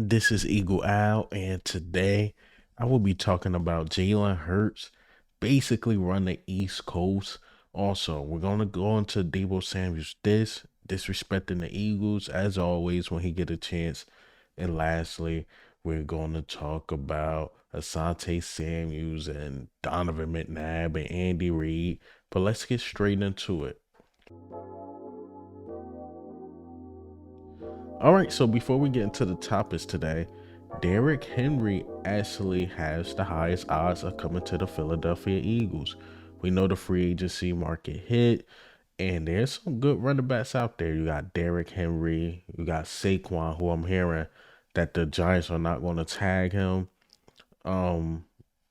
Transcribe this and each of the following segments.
This is Eagle Owl, and today I will be talking about Jalen Hurts basically run the East Coast. Also, we're gonna go into Deebo Samuel's disrespecting the Eagles as always when he get a chance. And lastly, we're gonna talk about Asante Samuels and Donovan McNabb and Andy Reid. But let's get straight into it. All right, so before we get into the topics today, Derrick Henry actually has the highest odds of coming to the Philadelphia Eagles. We know the free agency market hit, and there's some good running backs out there. You got Derrick Henry, you got Saquon, who I'm hearing that the Giants are not going to tag him. Um,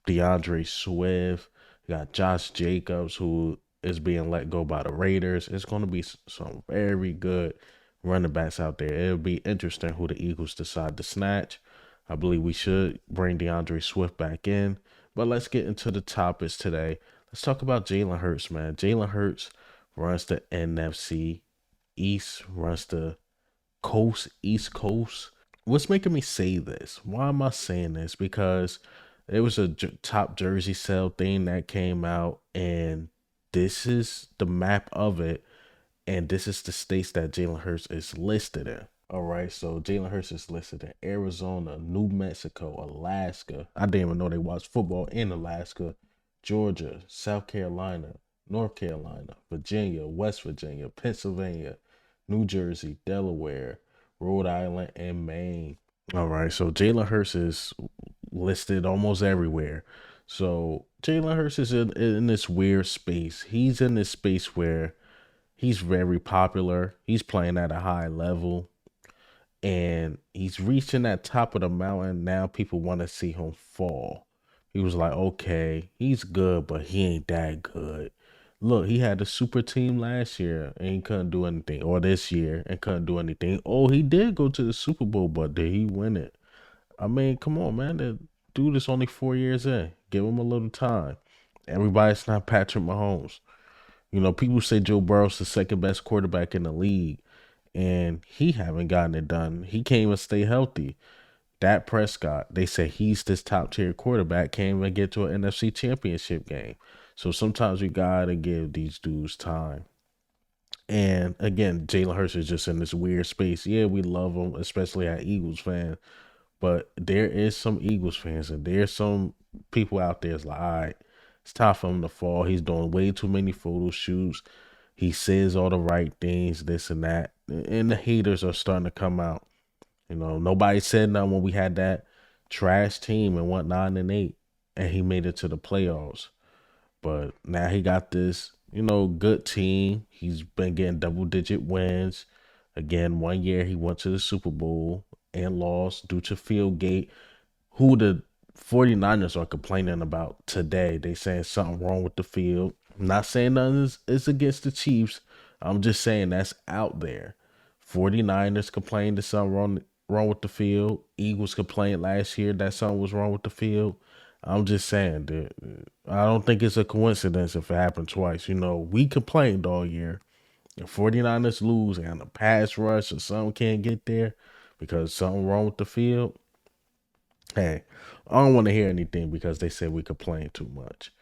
DeAndre Swift, you got Josh Jacobs, who is being let go by the Raiders. It's going to be some very good running backs out there. It'll be interesting who the Eagles decide to snatch. I believe we should bring DeAndre Swift back in. But let's get into the topics today. Let's talk about Jalen Hurts, man. Jalen Hurts runs the NFC East, runs the East Coast. What's making me say this? Why am I saying this? Because it was a top jersey sale thing that came out, and this is the map of it, and this is the states that Jalen Hurts is listed in. All right, so Jalen Hurts is listed in Arizona, New Mexico, Alaska. I didn't even know they watched football in Alaska, Georgia, South Carolina, North Carolina, Virginia, West Virginia, Pennsylvania, New Jersey, Delaware, Rhode Island, and Maine. All right, so Jalen Hurts is listed almost everywhere. So Jalen Hurts is in this weird space. He's in this space where he's very popular. He's playing at a high level and he's reaching that top of the mountain. Now people want to see him fall. He was like, okay, he's good, but he ain't that good. Look, he had a super team last year and he couldn't do anything, or this year and couldn't do anything. Oh, he did go to the Super Bowl, but did he win it? I mean, come on, man. The dude is only 4 years in. Give him a little time. Everybody's not Patrick Mahomes. You know, people say Joe Burrow's the second best quarterback in the league, and he haven't gotten it done. He can't even stay healthy. Dak Prescott, they say he's this top tier quarterback, can't even get to an NFC championship game. So sometimes we gotta give these dudes time. And again, Jalen Hurts is just in this weird space. Yeah, we love him, especially as Eagles fans. But there is some Eagles fans and there's some people out there that's like, all right, it's time for him to fall. He's doing way too many photo shoots. He says all the right things, this and that. And the haters are starting to come out. You know, nobody said nothing when we had that trash team and went 9-8 and he made it to the playoffs. But now he got this, good team. He's been getting double digit wins. Again, 1 year he went to the Super Bowl and lost due to field gate. Who the 49ers are complaining about today. They saying something wrong with the field. I'm not saying nothing is against the Chiefs. I'm just saying that's out there. 49ers complained that something wrong with the field. Eagles complained last year that something was wrong with the field. I'm just saying that I don't think it's a coincidence if it happened twice. You know, we complained all year. If 49ers lose and the pass rush or something can't get there because something wrong with the field, hey, I don't want to hear anything because they said we complain too much.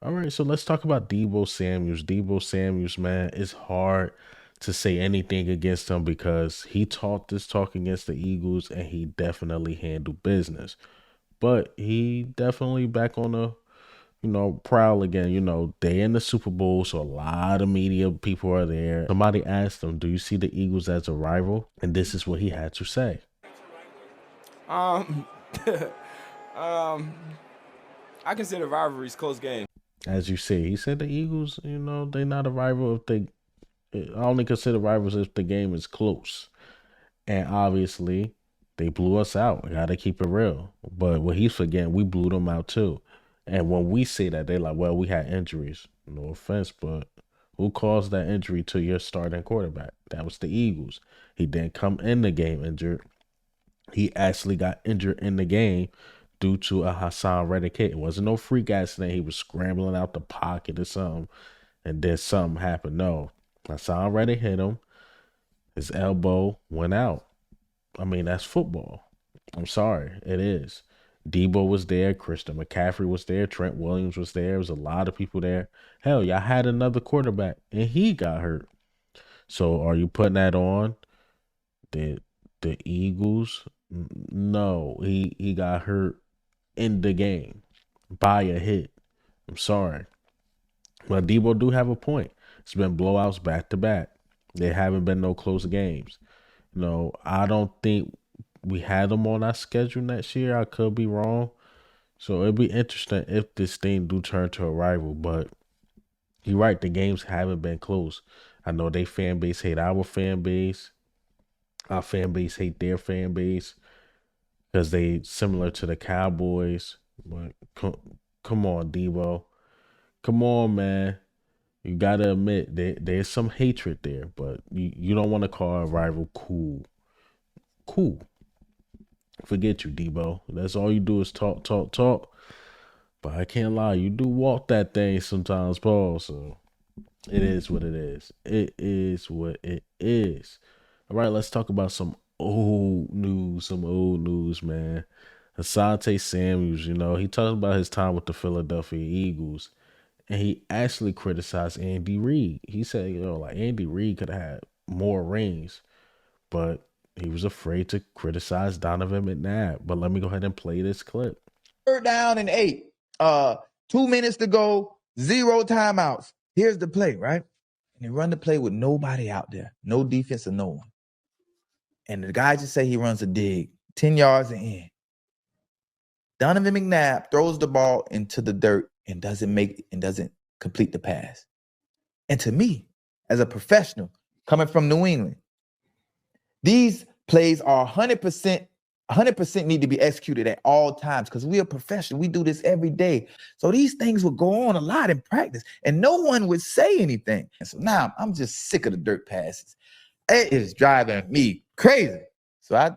All right, so let's talk about Deebo Samuels. Deebo Samuels, man, it's hard to say anything against him because he taught this talk against the Eagles and he definitely handled business. But he definitely back on the, prowl again. You know, they in the Super Bowl, so a lot of media people are there. Somebody asked him, do you see the Eagles as a rival? And this is what he had to say. Um, I consider rivalries close games. As you see, he said the Eagles, they're not a rival if they I only consider rivals if the game is close. And obviously, they blew us out. I gotta keep it real. But what he's forgetting, we blew them out too. And when we say that, they're like, well, we had injuries. No offense, but who caused that injury to your starting quarterback? That was the Eagles. He didn't come in the game injured. He actually got injured in the game due to a Hassan Reddick hit. It wasn't no freak accident. He was scrambling out the pocket or something, and then something happened. No, Hassan Reddick hit him. His elbow went out. I mean, that's football. I'm sorry, it is. Deebo was there, Christian McCaffrey was there, Trent Williams was there. There was a lot of people there. Hell, y'all had another quarterback, and he got hurt. So are you putting that on the Eagles? No, he got hurt in the game by a hit. I'm sorry, but Deebo do have a point. It's been blowouts back to back. There haven't been no close games. I don't think we had them on our schedule next year. I could be wrong. So it'd be interesting if this thing do turn to a rival. But you're right, the games haven't been close. I know they fan base hate our fan base. Our fan base hate their fan base because they similar to the Cowboys. But come on, Debo. Come on, man. You gotta admit there's some hatred there, but you don't want to call a rival cool. Cool. Forget you, Debo. That's all you do is talk, talk, talk. But I can't lie, you do walk that thing sometimes, Paul. So it is what it is. It is what it is. All right, let's talk about some old news. Some old news, man. Asante Samuels, he talked about his time with the Philadelphia Eagles, and he actually criticized Andy Reid. He said, like Andy Reid could have had more rings, but he was afraid to criticize Donovan McNabb. But let me go ahead and play this clip. 3rd down and 8. 2 minutes to go, 0 timeouts. Here's the play, right? And they run the play with nobody out there, no defense or no one. And the guy just say he runs a dig, 10 yards and in. Donovan McNabb throws the ball into the dirt and doesn't complete the pass. And to me, as a professional coming from New England, these plays are 100% need to be executed at all times because we are professional. We do this every day. So these things would go on a lot in practice and no one would say anything. And so now I'm just sick of the dirt passes. It is driving me crazy. So I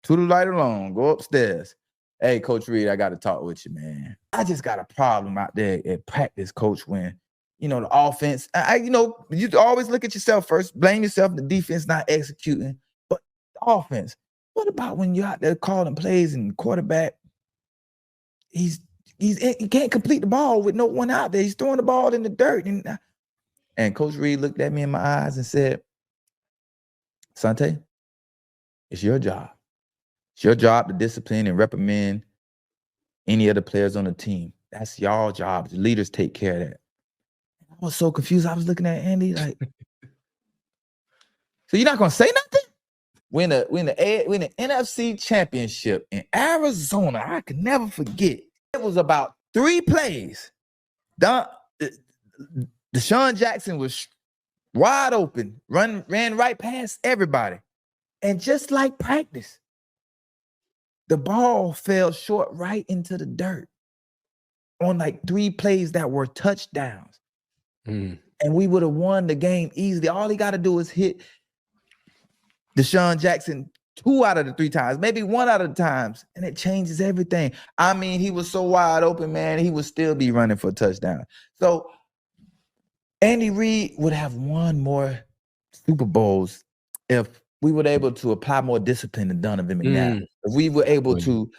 toodle right along, go upstairs. Hey, Coach Reid, I got to talk with you, man. I just got a problem out there at practice, Coach, when, the offense, you always look at yourself first, blame yourself, the defense not executing, but the offense. What about when you're out there calling plays and quarterback, he can't complete the ball with no one out there. He's throwing the ball in the dirt. And Coach Reid looked at me in my eyes and said, Asante, it's your job. It's your job to discipline and reprimand any of the players on the team. That's y'all job. The leaders take care of that. I was so confused. I was looking at Andy like, so you're not going to say nothing? Win the NFC championship in Arizona. I can never forget. It was about 3 plays. Deshaun Jackson was wide open, ran right past everybody. And just like practice, the ball fell short right into the dirt on like 3 plays that were touchdowns. And we would have won the game easily. All he got to do is hit Deshaun Jackson 2 out of the 3 times, maybe 1 out of the times, and it changes everything. I mean, he was so wide open, man, he would still be running for a touchdown. So Andy Reid would have won more Super Bowls if we were able to apply more discipline to Donovan McNabb. If we were able to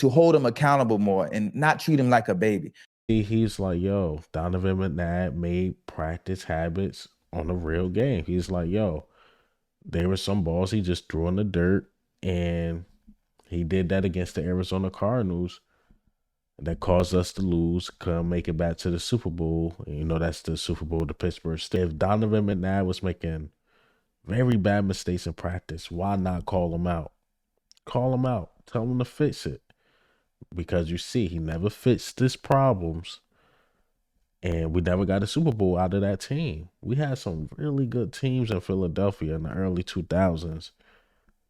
hold him accountable more and not treat him like a baby. He's like, yo, Donovan McNabb made practice habits on a real game. He's like, yo, there were some balls he just threw in the dirt, and he did that against the Arizona Cardinals. That caused us to lose, couldn't make it back to the Super Bowl. That's the Super Bowl the Pittsburgh Steelers. If Donovan McNabb was making very bad mistakes in practice, why not call him out? Call him out. Tell him to fix it. Because you see, he never fixed his problems. And we never got a Super Bowl out of that team. We had some really good teams in Philadelphia in the early 2000s.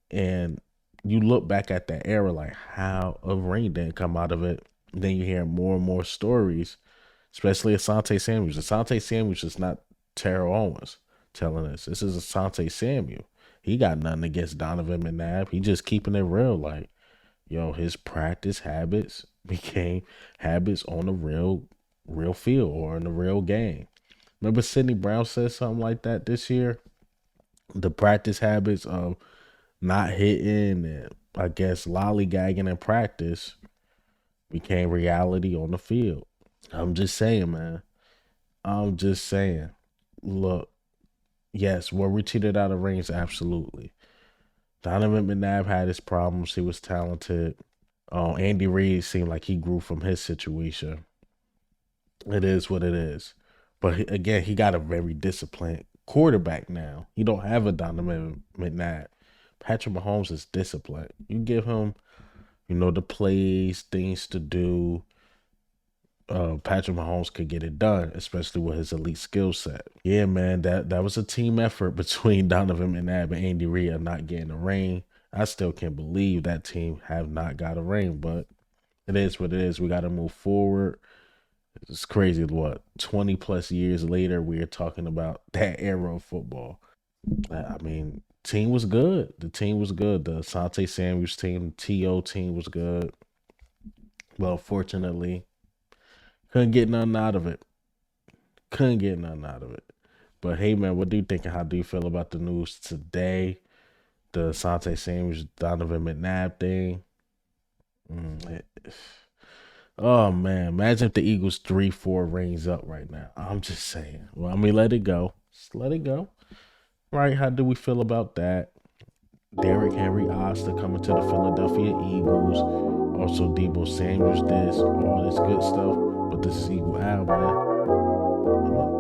And you look back at that era, like how a ring didn't come out of it. Then you hear more and more stories, especially Asante Samuels. Asante Samuels is not Terrell Owens telling us. This is Asante Samuel. He got nothing against Donovan McNabb. He just keeping it real. Like, yo, his practice habits became habits on the real field or in the real game. Remember Sidney Brown said something like that this year? The practice habits of not hitting and I guess lollygagging in practice became reality on the field. I'm just saying, man. I'm just saying. Look, yes, were we cheated out of rings? Absolutely. Donovan McNabb had his problems. He was talented. Andy Reid seemed like he grew from his situation. It is what it is. But again, he got a very disciplined quarterback now. You don't have a Donovan McNabb. Patrick Mahomes is disciplined. You give him, the plays, things to do. Patrick Mahomes could get it done, especially with his elite skill set. Yeah, man, that was a team effort between Donovan McNabb and Andy Reid of not getting a ring. I still can't believe that team have not got a ring, but it is what it is. We got to move forward. It's crazy. What 20 plus years later, we are talking about that era of football. I mean, team was good. The team was good. The Asante Samuels team, TO team was good. Well, fortunately, couldn't get nothing out of it. Couldn't get nothing out of it. But hey, man, what do you think and how do you feel about the news today? The Asante Samuels, Donovan McNabb thing. Oh man, imagine if the Eagles 3-4 rings up right now. I'm just saying. Well, I mean, let it go. Just let it go. Right? How do we feel about that? Derrick Henry odds to coming to the Philadelphia Eagles. Also, Deebo Samuel's this, all this good stuff. But this is Eagle Al, man.